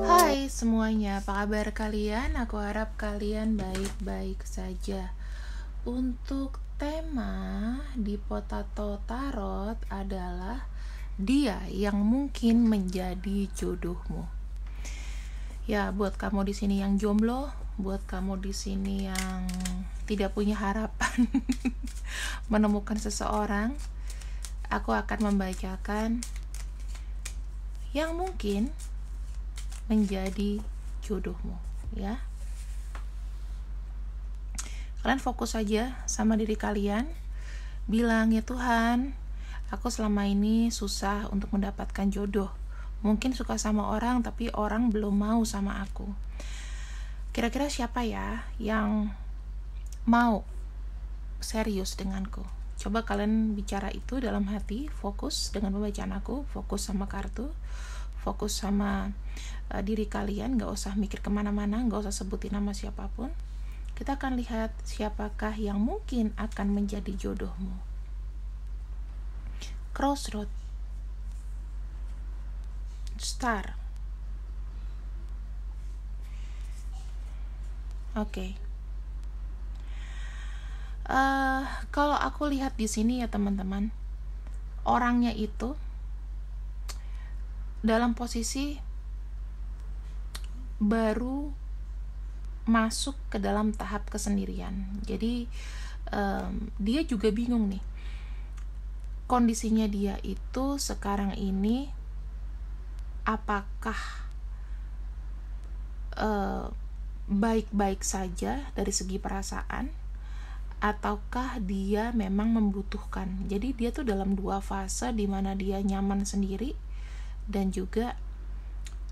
Hai semuanya, apa kabar kalian? Aku harap kalian baik-baik saja. Untuk tema di Potato Tarot adalah dia yang mungkin menjadi jodohmu. Ya, buat kamu di sini yang jomblo, buat kamu di sini yang tidak punya harapan menemukan seseorang, aku akan membacakan yang mungkin menjadi jodohmu, ya. Kalian fokus saja sama diri kalian, bilang, ya Tuhan, aku selama ini susah untuk mendapatkan jodoh. Mungkin suka sama orang tapi orang belum mau sama aku. Kira-kira siapa ya yang mau serius denganku? Coba kalian bicara itu dalam hati, fokus dengan pembacaan aku, fokus sama kartu, fokus sama diri kalian, gak usah mikir kemana-mana, gak usah sebutin nama siapapun. Kita akan lihat siapakah yang mungkin akan menjadi jodohmu. Crossroad, Star. Oke. Kalau aku lihat di sini ya teman-teman, orangnya itu dalam posisi baru masuk ke dalam tahap kesendirian. Jadi dia juga bingung nih. Kondisinya dia itu sekarang ini apakah baik-baik saja dari segi perasaan, ataukah dia memang membutuhkan. Jadi dia tuh dalam dua fase, di mana dia nyaman sendiri dan juga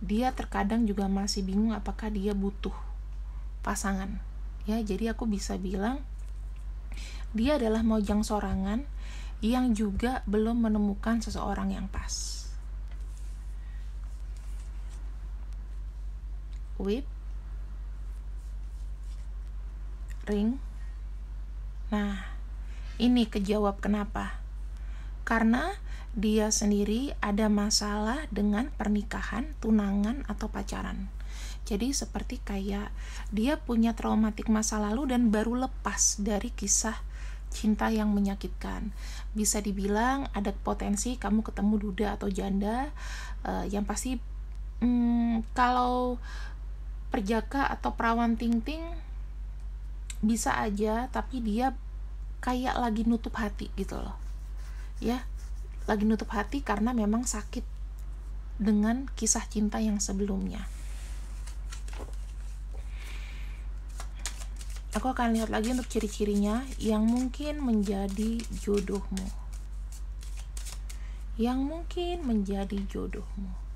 dia terkadang juga masih bingung apakah dia butuh pasangan. Ya, jadi aku bisa bilang dia adalah mojang sorangan yang juga belum menemukan seseorang yang pas. Whip, ring. Nah, ini kejawab kenapa? Karena dia sendiri ada masalah dengan pernikahan, tunangan, atau pacaran. Jadi seperti kayak dia punya traumatik masa lalu dan baru lepas dari kisah cinta yang menyakitkan. Bisa dibilang ada potensi kamu ketemu duda atau janda. Yang pasti kalau perjaka atau perawan ting-ting bisa aja, tapi dia kayak lagi nutup hati gitu loh, ya, lagi nutup hati karena memang sakit dengan kisah cinta yang sebelumnya. Aku akan lihat lagi untuk ciri-cirinya yang mungkin menjadi jodohmu. Yang mungkin menjadi jodohmu.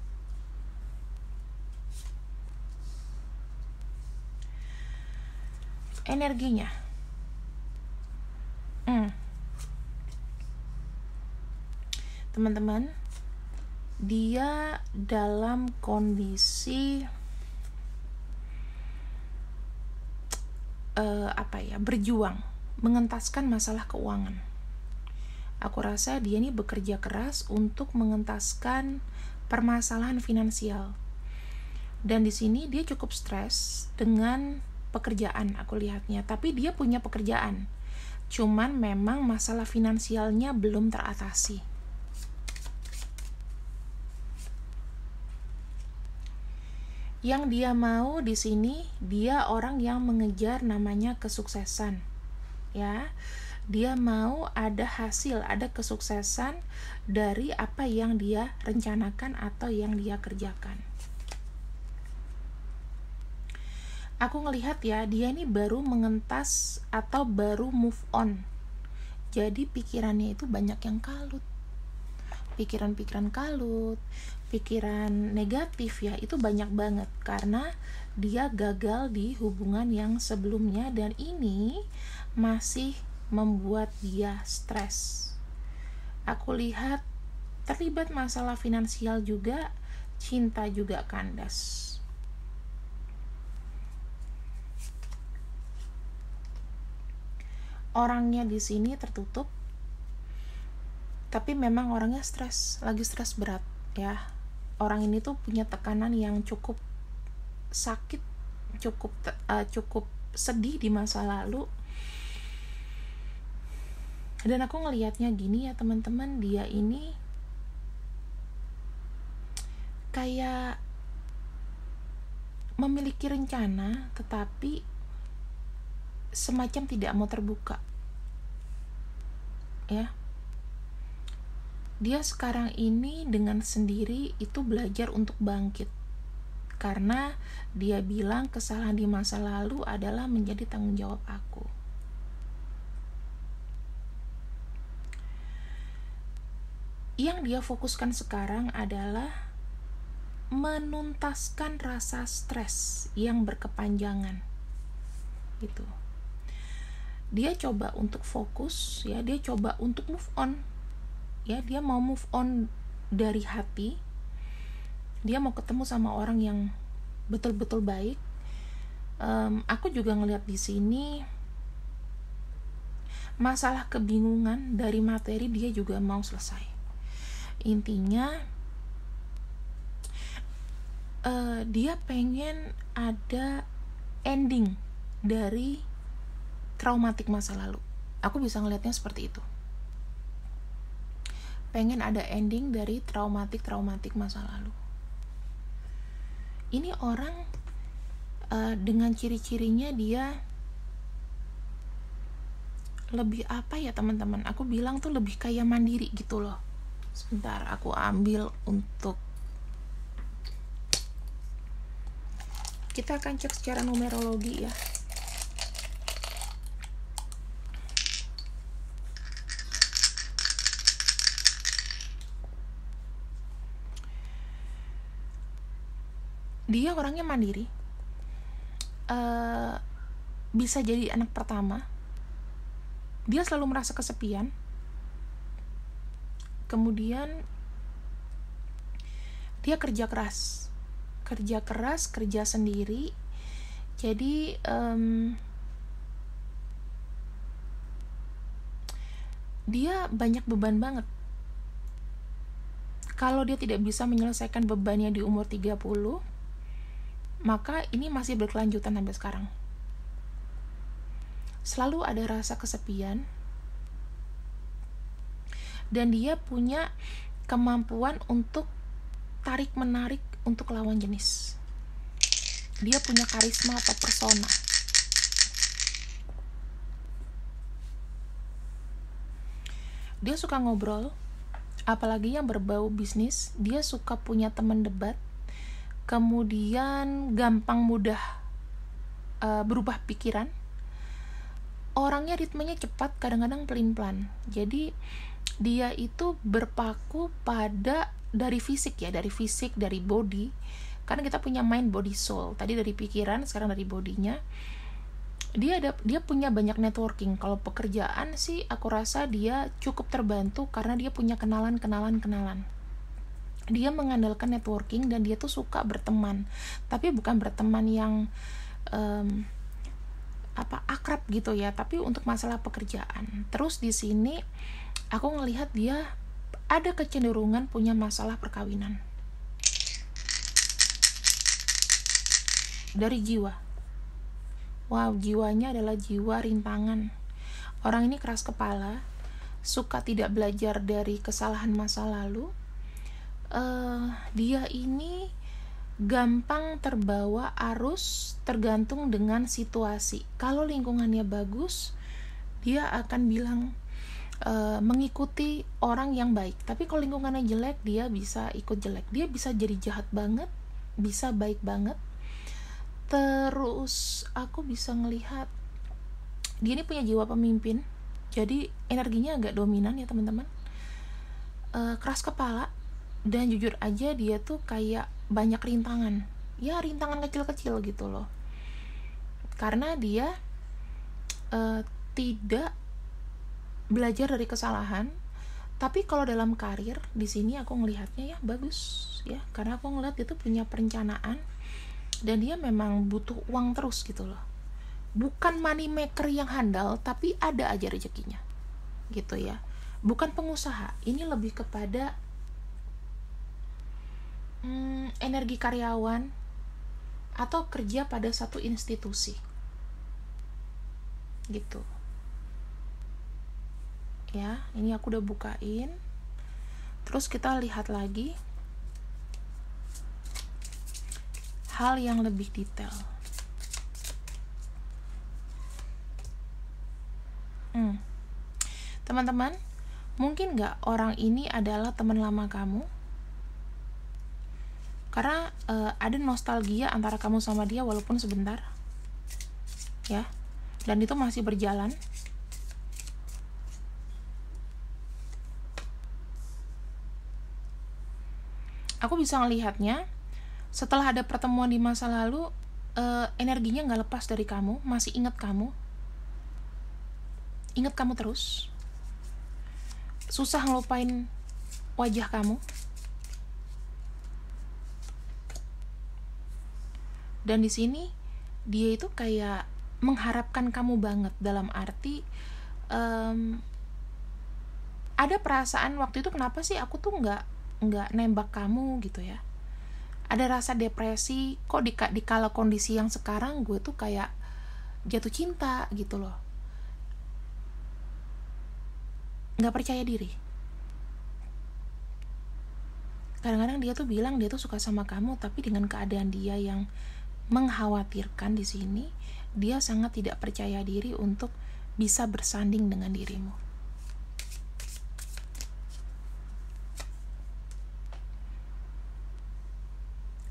Energinya. Teman-teman, dia dalam kondisi berjuang, mengentaskan masalah keuangan. Aku rasa dia ini bekerja keras untuk mengentaskan permasalahan finansial. Dan di sini dia cukup stres dengan pekerjaan, aku lihatnya. Tapi dia punya pekerjaan. Cuman memang masalah finansialnya belum teratasi. Yang dia mau di sini, dia orang yang mengejar namanya kesuksesan. Ya, dia mau ada hasil, ada kesuksesan dari apa yang dia rencanakan atau yang dia kerjakan. Aku ngelihat ya, dia ini baru mengentas atau baru move on. Jadi pikirannya itu banyak yang kalut. Pikiran-pikiran kalut, pikiran negatif ya, itu banyak banget karena dia gagal di hubungan yang sebelumnya dan ini masih membuat dia stres. Aku lihat terlibat masalah finansial juga, cinta juga kandas. Orangnya di sini tertutup tapi memang orangnya lagi stres berat ya. Orang ini tuh punya tekanan yang cukup sakit, cukup sedih di masa lalu. Dan aku ngelihatnya gini ya teman-teman, dia ini kayak memiliki rencana tetapi semacam tidak mau terbuka ya. Dia sekarang ini dengan sendiri itu belajar untuk bangkit, karena dia bilang kesalahan di masa lalu adalah menjadi tanggung jawab aku. Yang dia fokuskan sekarang adalah menuntaskan rasa stres yang berkepanjangan gitu. Dia coba untuk fokus ya, dia coba untuk move on ya, dia mau move on dari hati. Dia mau ketemu sama orang yang betul-betul baik. Aku juga ngelihat di sini masalah kebingungan dari materi dia juga mau selesai. Intinya dia pengen ada ending dari traumatik masa lalu. Aku bisa ngelihatnya seperti itu. Pengen ada ending dari traumatik masa lalu. Ini orang dengan ciri-cirinya dia lebih apa ya teman-teman, aku bilang tuh lebih kayak mandiri gitu loh. Sebentar, aku ambil untuk kita akan cek secara numerologi ya. Dia orangnya mandiri, bisa jadi anak pertama. Dia selalu merasa kesepian. Kemudian dia kerja keras, kerja sendiri. Jadi dia banyak beban banget. Kalau dia tidak bisa menyelesaikan bebannya di umur 30, maka ini masih berkelanjutan sampai sekarang. Selalu ada rasa kesepian, dan dia punya kemampuan untuk tarik-menarik untuk lawan jenis. Dia punya karisma atau persona. Dia suka ngobrol, apalagi yang berbau bisnis. Dia suka punya teman debat. Kemudian gampang mudah berubah pikiran. Orangnya ritmenya cepat, kadang-kadang pelin-pelan. Jadi dia itu berpaku pada dari fisik, dari body. Karena kita punya mind, body, soul. Tadi dari pikiran, sekarang dari bodinya. Dia punya banyak networking. Kalau pekerjaan sih aku rasa dia cukup terbantu karena dia punya kenalan. Dia mengandalkan networking dan dia tuh suka berteman, tapi bukan berteman yang akrab gitu ya, tapi untuk masalah pekerjaan. Terus di sini aku ngelihat dia ada kecenderungan punya masalah perkawinan dari jiwa. Wow, jiwanya adalah jiwa rintangan. Orang ini keras kepala, suka tidak belajar dari kesalahan masa lalu. Dia ini gampang terbawa arus, tergantung dengan situasi. Kalau lingkungannya bagus, dia akan bilang mengikuti orang yang baik. Tapi kalau lingkungannya jelek, dia bisa ikut jelek. Dia bisa jadi jahat banget, bisa baik banget. Terus aku bisa ngelihat dia ini punya jiwa pemimpin. Jadi energinya agak dominan ya teman-teman. Keras kepala. Dan jujur aja dia tuh kayak banyak rintangan. Ya rintangan kecil-kecil gitu loh. Karena dia tidak belajar dari kesalahan. Tapi kalau dalam karir di sini aku ngelihatnya ya bagus ya. Karena aku ngelihat dia tuh punya perencanaan. Dan dia memang butuh uang terus gitu loh. Bukan money maker yang handal, tapi ada aja rezekinya gitu ya. bukan pengusaha, ini lebih kepada energi karyawan atau kerja pada satu institusi gitu ya. Ini aku udah bukain. Terus kita lihat lagi hal yang lebih detail. Teman-teman, mungkin nggak orang ini adalah teman lama kamu? Karena ada nostalgia antara kamu sama dia walaupun sebentar, ya, dan itu masih berjalan. Aku bisa ngelihatnya setelah ada pertemuan di masa lalu, energinya nggak lepas dari kamu, masih ingat kamu terus, susah ngelupain wajah kamu. Dan di sini dia itu kayak mengharapkan kamu banget, dalam arti ada perasaan waktu itu kenapa sih aku tuh nggak nembak kamu gitu ya. Ada rasa depresi, kok di kala kondisi yang sekarang gue tuh kayak jatuh cinta gitu loh, nggak percaya diri. Kadang-kadang dia tuh bilang dia tuh suka sama kamu, tapi dengan keadaan dia yang mengkhawatirkan di sini, dia sangat tidak percaya diri untuk bisa bersanding dengan dirimu.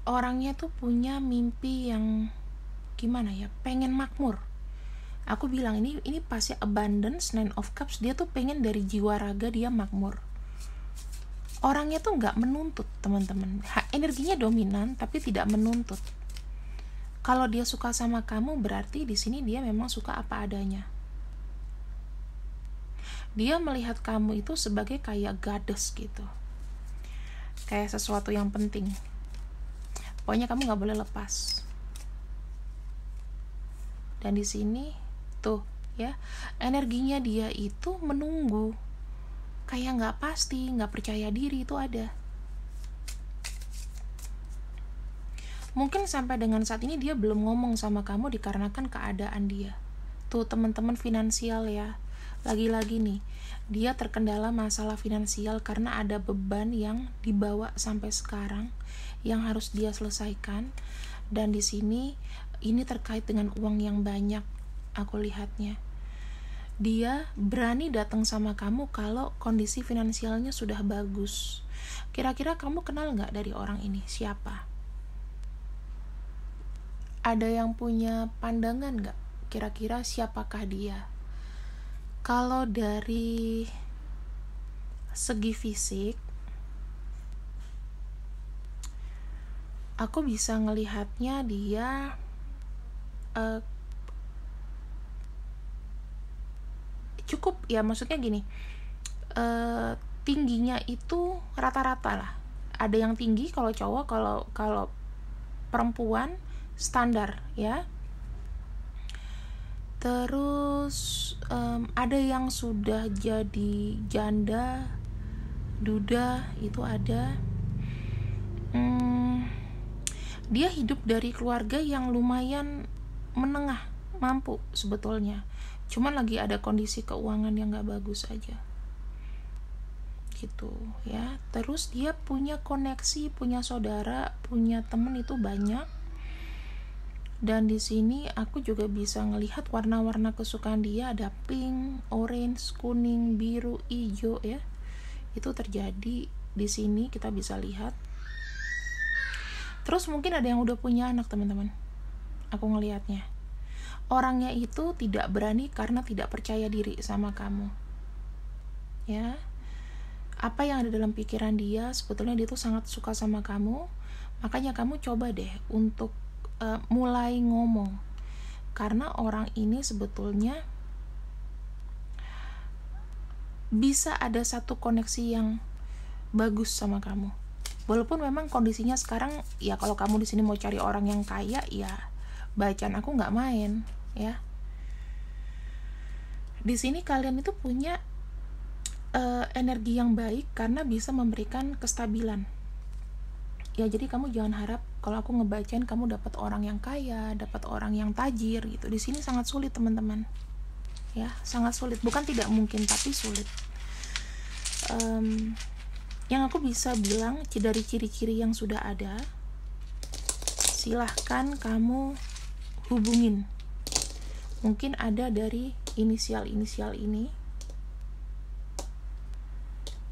Orangnya tuh punya mimpi yang gimana ya, pengen makmur. Aku bilang ini pasti abundance, 9 of cups. Dia tuh pengen dari jiwa raga dia makmur. Orangnya tuh nggak menuntut, teman-teman. Energinya dominan tapi tidak menuntut. Kalau dia suka sama kamu, berarti di sini dia memang suka apa adanya. Dia melihat kamu itu sebagai kayak goddess gitu, kayak sesuatu yang penting. Pokoknya kamu nggak boleh lepas. Dan di sini tuh ya, energinya dia itu menunggu, kayak nggak pasti, nggak percaya diri itu ada. Mungkin sampai dengan saat ini dia belum ngomong sama kamu dikarenakan keadaan dia. Tuh teman-teman, finansial ya. Lagi-lagi nih, dia terkendala masalah finansial karena ada beban yang dibawa sampai sekarang yang harus dia selesaikan. Dan di sini ini terkait dengan uang yang banyak, aku lihatnya. Dia berani datang sama kamu kalau kondisi finansialnya sudah bagus. Kira-kira kamu kenal nggak dari orang ini? Siapa? Ada yang punya pandangan nggak? Kira-kira siapakah dia? Kalau dari segi fisik, aku bisa ngelihatnya dia cukup ya, maksudnya gini, tingginya itu rata-rata lah. Ada yang tinggi kalau cowok, kalau perempuan standar ya. Terus ada yang sudah jadi janda, duda, itu ada. Dia hidup dari keluarga yang lumayan menengah, mampu sebetulnya. Cuman lagi ada kondisi keuangan yang gak bagus aja gitu ya. Terus dia punya koneksi, punya saudara, punya temen itu banyak. Dan di sini aku juga bisa ngelihat warna-warna kesukaan dia, ada pink, orange, kuning, biru, hijau ya. Itu terjadi di sini, kita bisa lihat. Terus mungkin ada yang udah punya anak, teman-teman. Aku ngelihatnya. Orangnya itu tidak berani karena tidak percaya diri sama kamu. Ya. Apa yang ada dalam pikiran dia, sebetulnya dia tuh sangat suka sama kamu. Makanya kamu coba deh untuk mulai ngomong, karena orang ini sebetulnya bisa ada satu koneksi yang bagus sama kamu, walaupun memang kondisinya sekarang ya, kalau kamu di sini mau cari orang yang kaya ya bacaan aku nggak main ya. Di sini kalian itu punya energi yang baik karena bisa memberikan kestabilan. Ya, jadi kamu jangan harap kalau aku ngebacain kamu dapat orang yang kaya, dapat orang yang tajir gitu. Di sini sangat sulit, teman-teman. Ya, sangat sulit. Bukan tidak mungkin, tapi sulit. Yang aku bisa bilang dari ciri-ciri yang sudah ada, silahkan kamu hubungin. Mungkin ada dari inisial-inisial ini,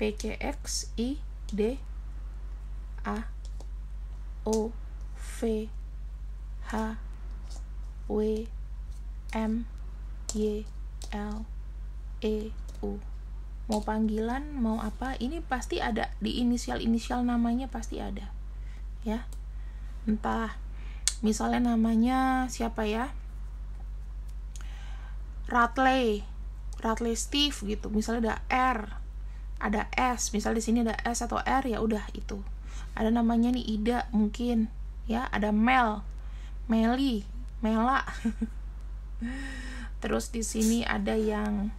P, Q, X, I, D, A, O, V, H, W, M, Y, L, E, U. Mau panggilan, mau apa, ini pasti ada di inisial-inisial namanya, pasti ada ya. Entah misalnya namanya siapa ya, Ratley Steve gitu, misalnya ada R, ada S, misalnya di sini ada S atau R, ya udah itu. Ada namanya nih Ida mungkin ya, ada Meli, Mela. Terus di sini ada yang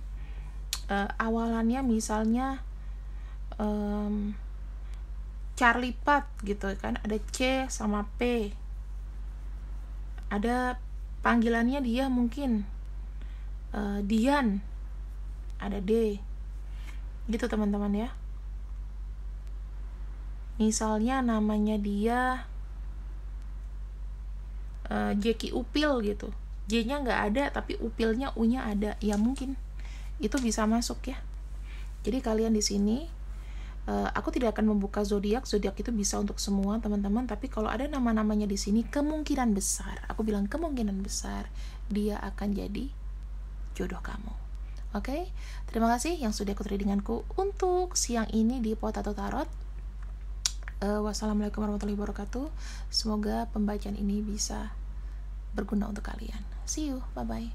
awalannya misalnya Charlie Pat gitu kan, ada C sama P. Ada panggilannya dia mungkin Dian, ada D gitu teman-teman ya. Misalnya namanya dia Jeki Upil gitu, J-nya nggak ada tapi Upilnya U-nya ada, ya mungkin itu bisa masuk ya. Jadi kalian di sini aku tidak akan membuka zodiak itu bisa untuk semua teman-teman, tapi kalau ada nama-namanya di sini kemungkinan besar, aku bilang kemungkinan besar dia akan jadi jodoh kamu. Oke, terima kasih yang sudah ikut readinganku untuk siang ini di Potato Tarot. Wassalamualaikum warahmatullahi wabarakatuh. Semoga pembacaan ini bisa berguna untuk kalian. See you, bye bye.